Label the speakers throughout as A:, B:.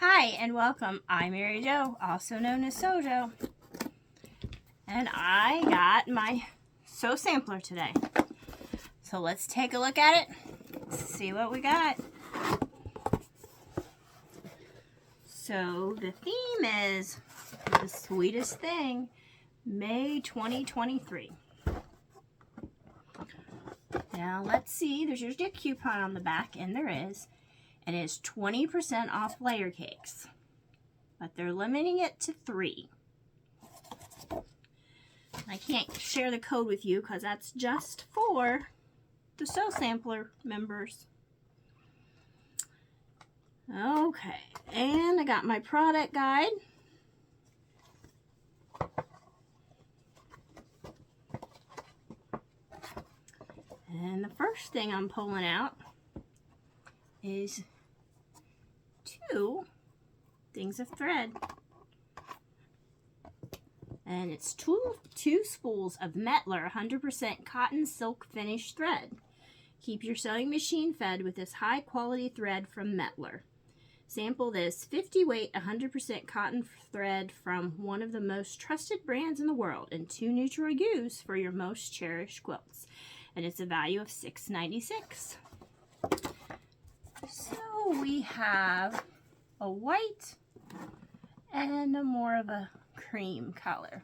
A: Hi and welcome. I'm Mary Jo, also known as Sojo, and I got my sew sampler today. So let's take a look at it, see what we got. So the theme is the sweetest thing, May 2023. Now let's see, there's usually a coupon on the back, and there is. It is 20% off layer cakes, but they're limiting it to 3. I can't share the code with you because that's just for the Sew Sampler members. Okay, and I got my product guide. And the first thing I'm pulling out is 2 things of thread. And it's two spools of Metler 100% cotton silk finish thread. Keep your sewing machine fed with this high quality thread from Metler. Sample this 50 weight 100% cotton thread from one of the most trusted brands in the world and 2 neutral hues for your most cherished quilts. And it's a value of $6.96. So we have a white and a more of a cream color.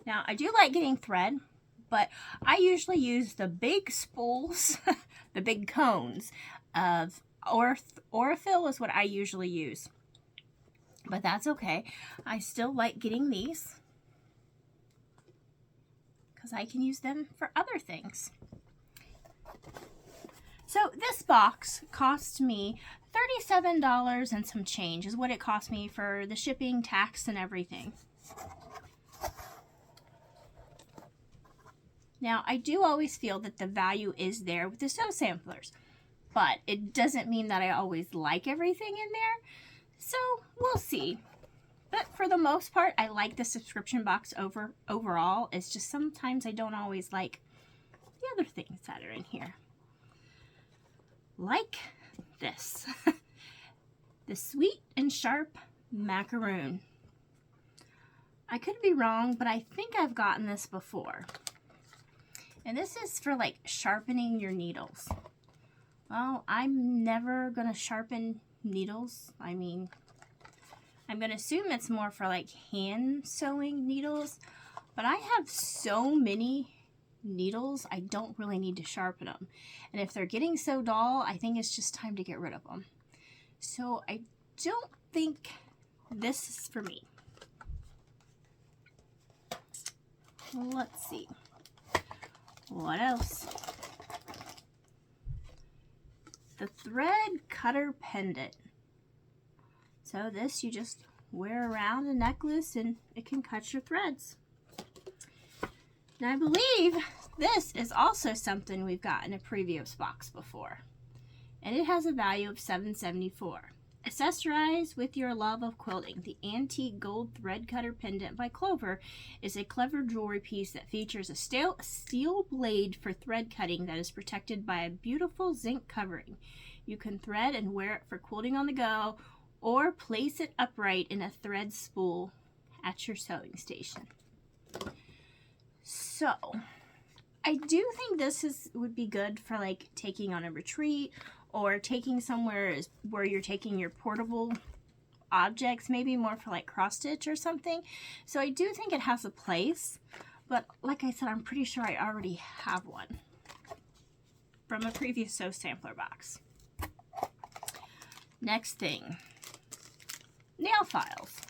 A: Now I do like getting thread, but I usually use the big spools, the big cones of Orifil is what I usually use. But that's okay. I still like getting these because I can use them for other things. So this box cost me $37 and some change is what it cost me for the shipping, tax, and everything. Now, I do always feel that the value is there with the sew samplers, but it doesn't mean that I always like everything in there. So we'll see. But for the most part, I like the subscription box overall. It's just sometimes I don't always like the other things that are in here. Like this. The sweet and sharp macaroon. I could be wrong, but I think I've gotten this before. And this is for like sharpening your needles. Well, I'm never gonna sharpen needles. I mean, I'm gonna assume it's more for like hand sewing needles, but I have so many needles, I don't really need to sharpen them. And if they're getting so dull, I think it's just time to get rid of them. So I don't think this is for me. Let's see. What else? The thread cutter pendant. So this you just wear around a necklace and it can cut your threads. Now I believe this is also something we've got in a previous box before. And it has a value of $7.74. Accessorize with your love of quilting. The antique gold thread cutter pendant by Clover is a clever jewelry piece that features a steel blade for thread cutting that is protected by a beautiful zinc covering. You can thread and wear it for quilting on the go or place it upright in a thread spool at your sewing station. So, I do think this would be good for like taking on a retreat or taking somewhere where you're taking your portable objects, maybe more for like cross stitch or something. So I do think it has a place, but like I said, I'm pretty sure I already have one from a previous sew sampler box. Next thing, nail files.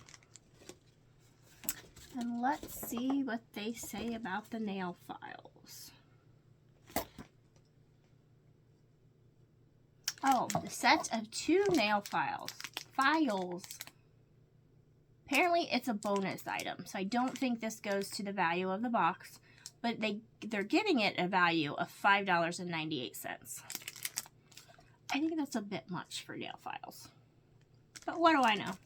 A: And let's see what they say about the nail files. Oh, the set of 2 nail files. Apparently it's a bonus item, so I don't think this goes to the value of the box, but they're giving it a value of $5.98. I think that's a bit much for nail files, but what do I know?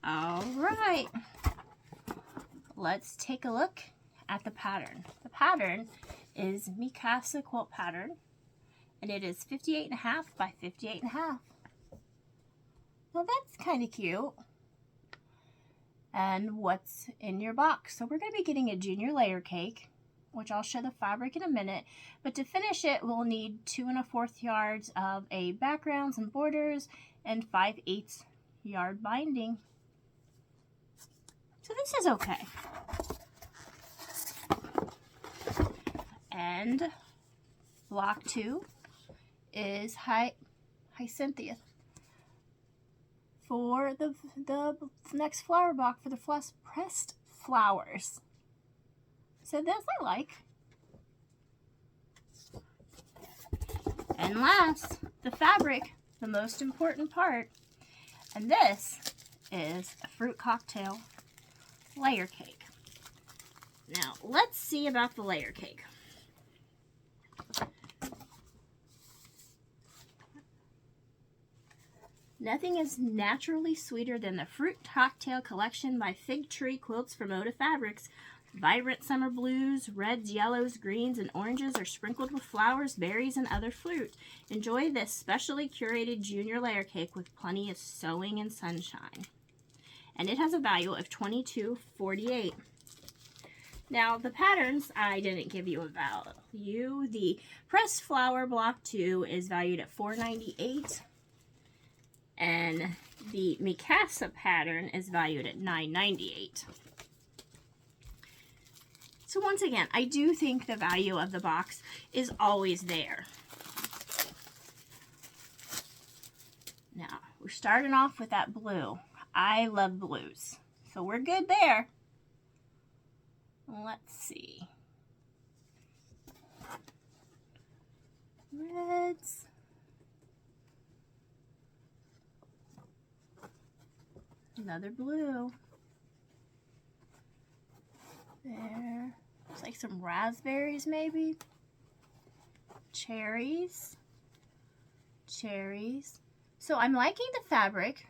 A: All right, let's take a look at the pattern. The pattern is Mikasa quilt pattern, And it is 58.5 by 58.5. Well, that's kind of cute. And what's in your box? So we're going to be getting a junior layer cake, which I'll show the fabric in a minute. But to finish it, we'll need 2 1/4 yards of a background, some borders, and 5/8 yard binding. So this is okay. And block 2 is Hyacinthia. For the next flower block for the pressed flowers. So this I like. And last, the fabric, the most important part. And this is a fruit cocktail layer cake. Now, let's see about the layer cake. Nothing is naturally sweeter than the Fruit Cocktail Collection by Fig Tree Quilts from Moda Fabrics. Vibrant summer blues, reds, yellows, greens, and oranges are sprinkled with flowers, berries, and other fruit. Enjoy this specially curated junior layer cake with plenty of sewing and sunshine. And it has a value of $22.48. Now, the patterns, I didn't give you a value. The pressed flower block 2 is valued at $4.98. And the Mikasa pattern is valued at $9.98. So once again, I do think the value of the box is always there. Now, we're starting off with that blue. I love blues. So we're good there. Let's see. Reds. Another blue. There. Looks like some raspberries maybe. Cherries. Cherries. So I'm liking the fabric.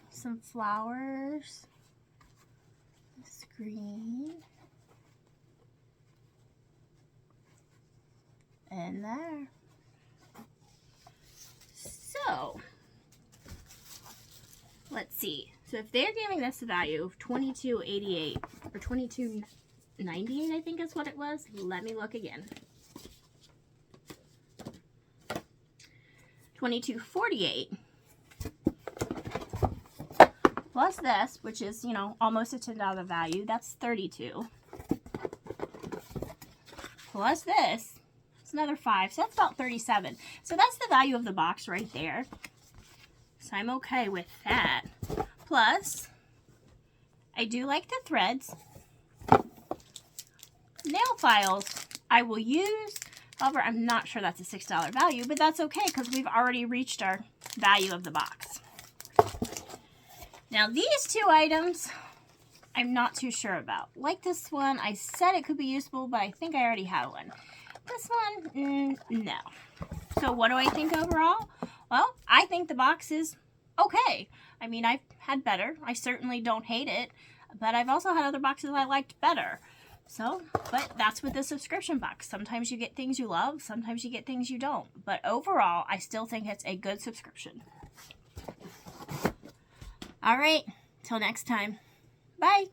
A: Some flowers. This green. And there. So, let's see. So if they're giving this a value of $22.88 or $22.98, I think is what it was. Let me look again. $22.48 plus this, which is, you know, almost a $10 value. That's $32. Plus this. Another 5, so that's about $37. So that's the value of the box right there. So I'm okay with that. Plus, I do like the threads. Nail files I will use. However, I'm not sure that's a $6 value, but that's okay because we've already reached our value of the box. Now these 2 items, I'm not too sure about. Like this one, I said it could be useful, but I think I already have one. This one, no. So what do I think overall? Well, I think the box is okay. I mean, I've had better. I certainly don't hate it, but I've also had other boxes I liked better. So, but that's with the subscription box. Sometimes you get things you love, sometimes you get things you don't. But overall, I still think it's a good subscription. All right, till next time. Bye.